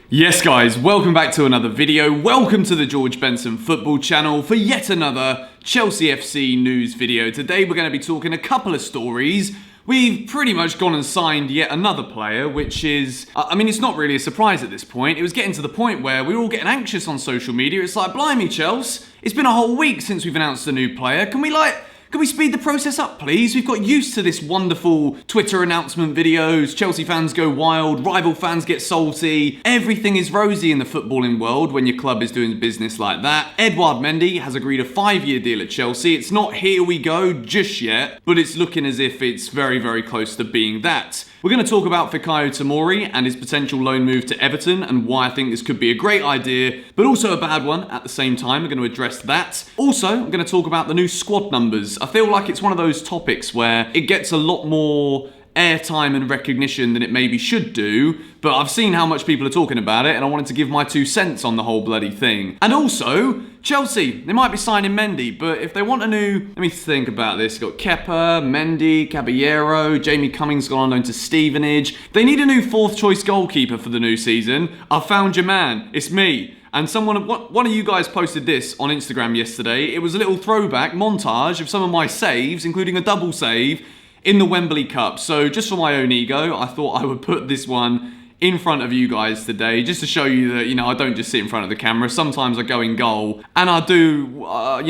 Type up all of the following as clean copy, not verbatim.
Yes guys, welcome back to another video. Welcome to the George Benson Football Channel for yet another Chelsea FC news video. Today we're going to be talking a couple of stories. We've pretty much gone and signed yet another player, which is, it's not really a surprise at this point. It was getting to the point where we were all getting anxious on social media. It's like, blimey Chelsea, it's been a whole week since we've announced a new player. Can we speed the process up, please? We've got used to this wonderful Twitter announcement videos. Chelsea fans go wild, rival fans get salty. Everything is rosy in the footballing world when your club is doing business like that. Edouard Mendy has agreed a 5-year deal at Chelsea. It's not here we go just yet, but it's looking as if it's very, very close to being that. We're going to talk about Fikayo Tomori and his potential loan move to Everton and why I think this could be a great idea, but also a bad one at the same time. We're going to address that. Also, I'm going to talk about the new squad numbers. I feel like it's one of those topics where it gets a lot more airtime and recognition than it maybe should do, but I've seen how much people are talking about it and I wanted to give my 2 cents on the whole bloody thing. And also, Chelsea, they might be signing Mendy, but if they want a new... Let me think about this. You've got Kepa, Mendy, Caballero, Jamie Cummings gone on loan to Stevenage. They need a new 4th choice goalkeeper for the new season. I found your man. It's me. And one of you guys posted this on Instagram yesterday. It was a little throwback montage of some of my saves, including a double save in the Wembley Cup. So just for my own ego, I thought I would put this one in front of you guys today, just to show you that, I don't just sit in front of the camera. Sometimes I go in goal and I do, I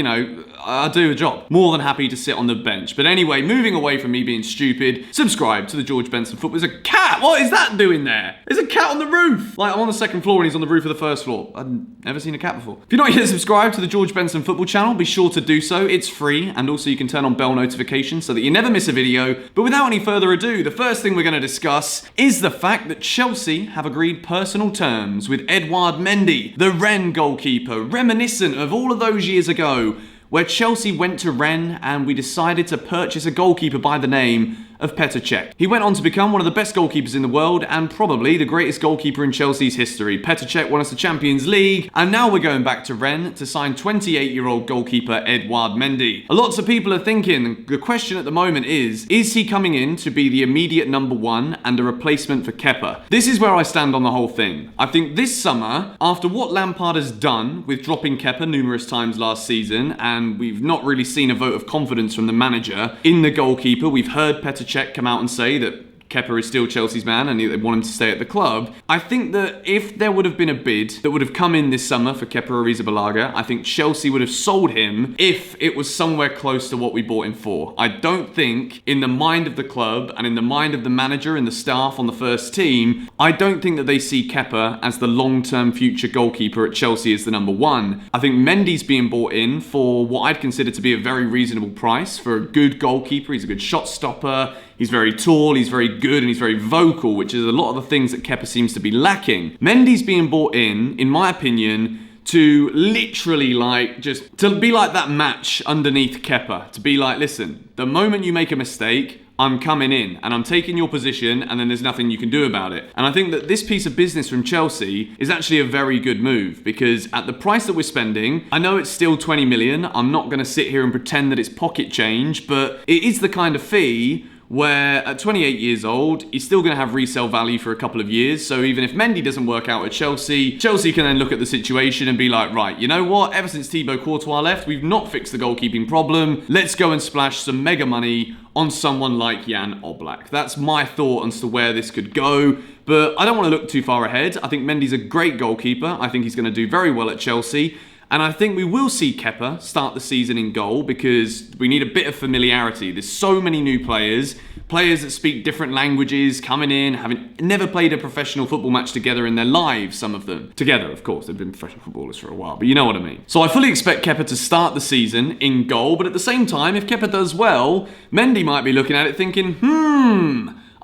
do a job. More than happy to sit on the bench. But anyway, moving away from me being stupid, subscribe to the George Benson Football. There's a cat! What is that doing there? There's a cat on the roof! Like, I'm on the 2nd floor and he's on the roof of the 1st floor. I've never seen a cat before. If you're not yet subscribed to the George Benson Football Channel, be sure to do so. It's free, and also you can turn on bell notifications so that you never miss a video. But without any further ado, the first thing we're going to discuss is the fact that Chelsea have agreed personal terms with Edouard Mendy, the Rennes goalkeeper, reminiscent of all of those years ago, where Chelsea went to Rennes and we decided to purchase a goalkeeper by the name of Petr Cech. He went on to become one of the best goalkeepers in the world and probably the greatest goalkeeper in Chelsea's history. Petr Cech won us the Champions League, and now we're going back to Rennes to sign 28-year-old goalkeeper Edouard Mendy. Lots of people are thinking, the question at the moment is he coming in to be the immediate number 1 and a replacement for Kepa? This is where I stand on the whole thing. I think this summer, after what Lampard has done with dropping Kepa numerous times last season, and we've not really seen a vote of confidence from the manager in the goalkeeper, we've heard Petr Cech come out and say that Kepa is still Chelsea's man and they want him to stay at the club. I think that if there would have been a bid that would have come in this summer for Kepa Arrizabalaga, I think Chelsea would have sold him if it was somewhere close to what we bought him for. I don't think, in the mind of the club and in the mind of the manager and the staff on the first team, I don't think that they see Kepa as the long-term future goalkeeper at Chelsea as the number 1. I think Mendy's being bought in for what I'd consider to be a very reasonable price for a good goalkeeper. He's a good shot stopper. He's very tall, he's very good, and he's very vocal, which is a lot of the things that Kepa seems to be lacking. Mendy's being bought in my opinion, to literally to be like that match underneath Kepa. To be like, listen, the moment you make a mistake, I'm coming in and I'm taking your position and then there's nothing you can do about it. And I think that this piece of business from Chelsea is actually a very good move because at the price that we're spending, I know it's still 20 million. I'm not going to sit here and pretend that it's pocket change, but it is the kind of fee where at 28 years old, he's still going to have resale value for a couple of years. So even if Mendy doesn't work out at Chelsea, Chelsea can then look at the situation and be like, right, you know what? Ever since Thibaut Courtois left, we've not fixed the goalkeeping problem. Let's go and splash some mega money on someone like Jan Oblak. That's my thought as to where this could go. But I don't want to look too far ahead. I think Mendy's a great goalkeeper. I think he's going to do very well at Chelsea. And I think we will see Kepa start the season in goal because we need a bit of familiarity. There's so many new players that speak different languages, coming in, having never played a professional football match together in their lives, some of them. Together, of course, they've been professional footballers for a while, but you know what I mean. So I fully expect Kepa to start the season in goal, but at the same time, if Kepa does well, Mendy might be looking at it thinking,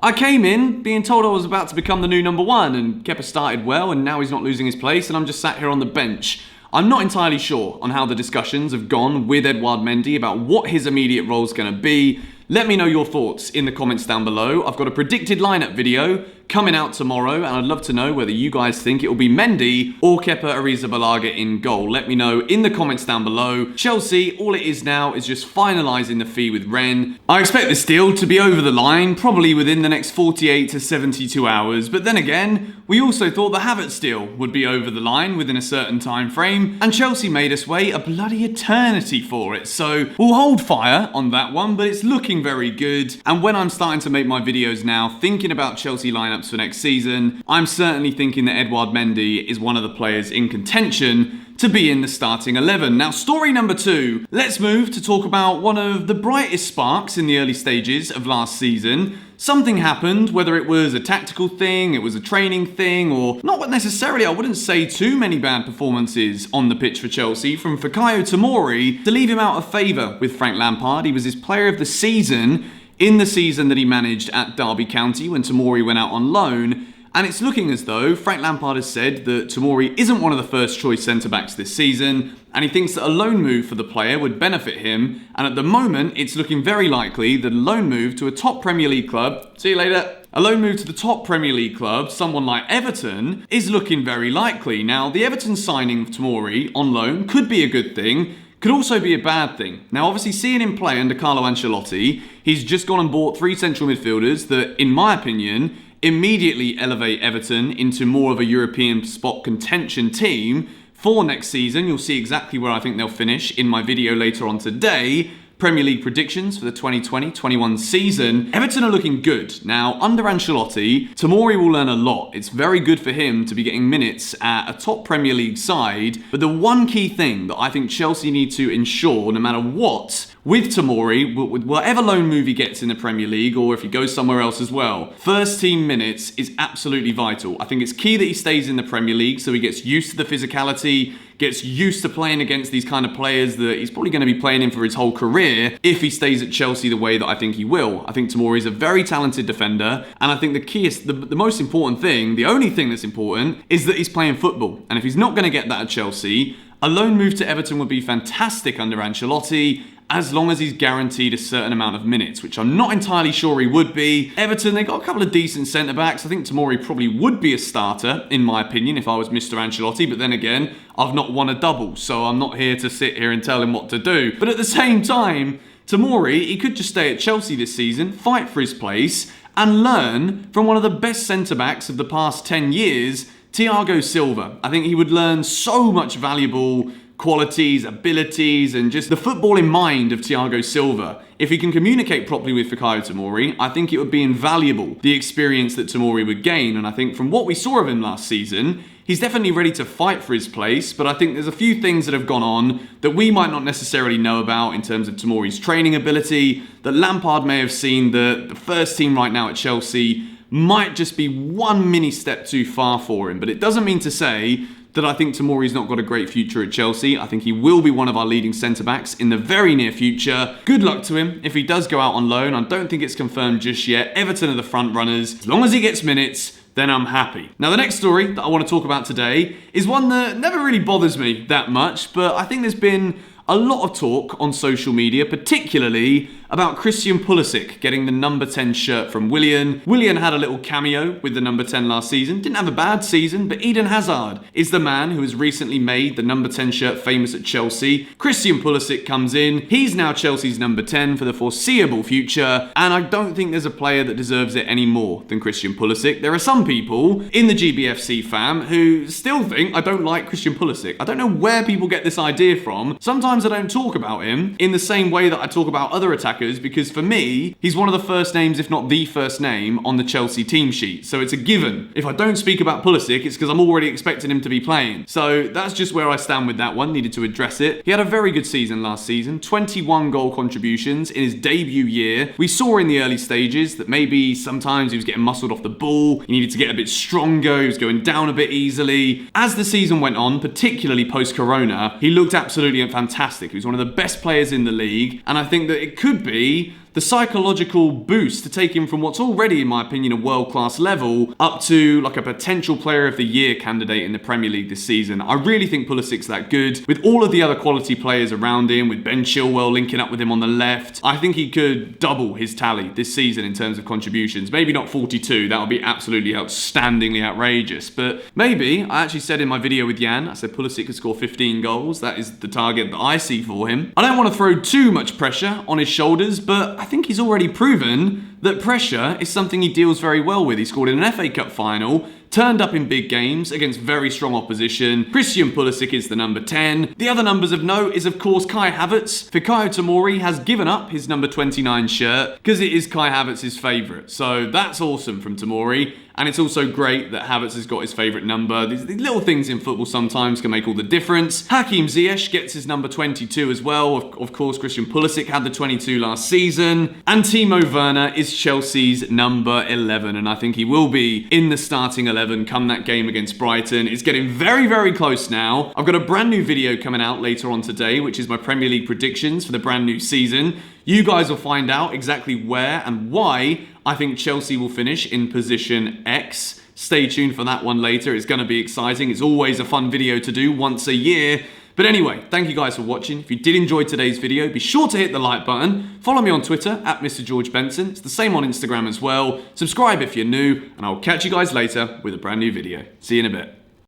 I came in being told I was about to become the new number 1, and Kepa started well, and now he's not losing his place, and I'm just sat here on the bench. I'm not entirely sure on how the discussions have gone with Edouard Mendy about what his immediate role is going to be. Let me know your thoughts in the comments down below. I've got a predicted lineup video coming out tomorrow, and I'd love to know whether you guys think it will be Mendy or Kepa Arrizabalaga in goal. Let me know in the comments down below. Chelsea, all it is now is just finalising the fee with Rennes. I expect this deal to be over the line, probably within the next 48 to 72 hours, but then again, we also thought the Havertz deal would be over the line within a certain time frame, and Chelsea made us wait a bloody eternity for it, so we'll hold fire on that one, but it's looking very good. And when I'm starting to make my videos now, thinking about Chelsea lineups for next season, I'm certainly thinking that Edouard Mendy is one of the players in contention to be in the starting 11. Now, story number 2, let's move to talk about one of the brightest sparks in the early stages of last season. Something happened, whether it was a tactical thing, it was a training thing, or not necessarily, I wouldn't say too many bad performances on the pitch for Chelsea from Fikayo Tomori to leave him out of favour with Frank Lampard. He was his player of the season in the season that he managed at Derby County when Tomori went out on loan. And it's looking as though Frank Lampard has said that Tomori isn't one of the first choice centre-backs this season, and he thinks that a loan move for the player would benefit him, and at the moment it's looking very likely that a loan move to a top Premier League club, see you later, a loan move to the top Premier League club, someone like Everton, is looking very likely. Now, the Everton signing of Tomori on loan could be a good thing, could also be a bad thing. Now, obviously, seeing him play under Carlo Ancelotti, he's just gone and bought 3 central midfielders that, in my opinion, immediately elevate Everton into more of a European spot contention team for next season. You'll see exactly where I think they'll finish in my video later on today. Premier League predictions for the 2020-21 season. Everton are looking good. Now, under Ancelotti, Tomori will learn a lot. It's very good for him to be getting minutes at a top Premier League side. But the one key thing that I think Chelsea need to ensure, no matter what, with Tomori, with whatever loan move he gets in the Premier League, or if he goes somewhere else as well, first team minutes is absolutely vital. I think it's key that he stays in the Premier League so he gets used to the physicality, gets used to playing against these kind of players that he's probably going to be playing in for his whole career if he stays at Chelsea the way that I think he will. I think Tomori is a very talented defender, and I think the key is, the most important thing, the only thing that's important, is that he's playing football. And if he's not going to get that at Chelsea, a loan move to Everton would be fantastic under Ancelotti, as long as he's guaranteed a certain amount of minutes, which I'm not entirely sure he would be. Everton, they got a couple of decent centre-backs. I think Tomori probably would be a starter, in my opinion, if I was Mr. Ancelotti. But then again, I've not won a double, so I'm not here to sit here and tell him what to do. But at the same time, Tomori, he could just stay at Chelsea this season, fight for his place, and learn from one of the best centre-backs of the past 10 years, Thiago Silva. I think he would learn so much valuable qualities, abilities, and just the footballing mind of Thiago Silva. If he can communicate properly with Fikayo Tomori, I think it would be invaluable, the experience that Tomori would gain. And I think from what we saw of him last season, he's definitely ready to fight for his place, but I think there's a few things that have gone on that we might not necessarily know about in terms of Tomori's training ability, that Lampard may have seen that the first team right now at Chelsea might just be one mini step too far for him. But it doesn't mean to say that I think Tomori's not got a great future at Chelsea. I think he will be one of our leading centre-backs in the very near future. Good luck to him if he does go out on loan. I don't think it's confirmed just yet. Everton are the front runners. As long as he gets minutes, then I'm happy. Now, the next story that I want to talk about today is one that never really bothers me that much, but I think there's been a lot of talk on social media, particularly about Christian Pulisic getting the number 10 shirt from Willian. Willian had a little cameo with the number 10 last season. Didn't have a bad season, but Eden Hazard is the man who has recently made the number 10 shirt famous at Chelsea. Christian Pulisic comes in. He's now Chelsea's number 10 for the foreseeable future, and I don't think there's a player that deserves it any more than Christian Pulisic. There are some people in the GBFC fam who still think I don't like Christian Pulisic. I don't know where people get this idea from. Sometimes I don't talk about him in the same way that I talk about other attackers, because for me, he's one of the first names, if not the first name, on the Chelsea team sheet. So it's a given. If I don't speak about Pulisic, it's because I'm already expecting him to be playing. So that's just where I stand with that one. Needed to address it. He had a very good season last season. 21 goal contributions in his debut year. We saw in the early stages that maybe sometimes he was getting muscled off the ball. He needed to get a bit stronger. He was going down a bit easily. As the season went on, particularly post-Corona, he looked absolutely fantastic. He was one of the best players in the league. And I think that it could be the psychological boost to take him from what's already, in my opinion, a world-class level up to like a potential player of the year candidate in the Premier League this season. I really think Pulisic's that good. With all of the other quality players around him, with Ben Chilwell linking up with him on the left, I think he could double his tally this season in terms of contributions. Maybe not 42, that would be absolutely outstandingly outrageous, but maybe, I actually said in my video with Jan, I said Pulisic could score 15 goals. That is the target that I see for him. I don't want to throw too much pressure on his shoulders, but I think he's already proven that pressure is something he deals very well with. He scored in an FA Cup final, turned up in big games against very strong opposition. Christian Pulisic is the number 10. The other numbers of note is, of course, Kai Havertz. Fikayo Tomori has given up his number 29 shirt because it is Kai Havertz's favourite. So that's awesome from Tomori. And it's also great that Havertz has got his favourite number. These little things in football sometimes can make all the difference. Hakim Ziyech gets his number 22 as well. Of course, Christian Pulisic had the 22 last season. And Timo Werner is Chelsea's number 11. And I think he will be in the starting 11 come that game against Brighton. It's getting very, very close now. I've got a brand new video coming out later on today, which is my Premier League predictions for the brand new season. You guys will find out exactly where and why I think Chelsea will finish in position X. Stay tuned for that one later. It's going to be exciting. It's always a fun video to do once a year. But anyway, thank you guys for watching. If you did enjoy today's video, be sure to hit the like button. Follow me on Twitter at Mr. George Benson. It's the same on Instagram as well. Subscribe if you're new, and I'll catch you guys later with a brand new video. See you in a bit.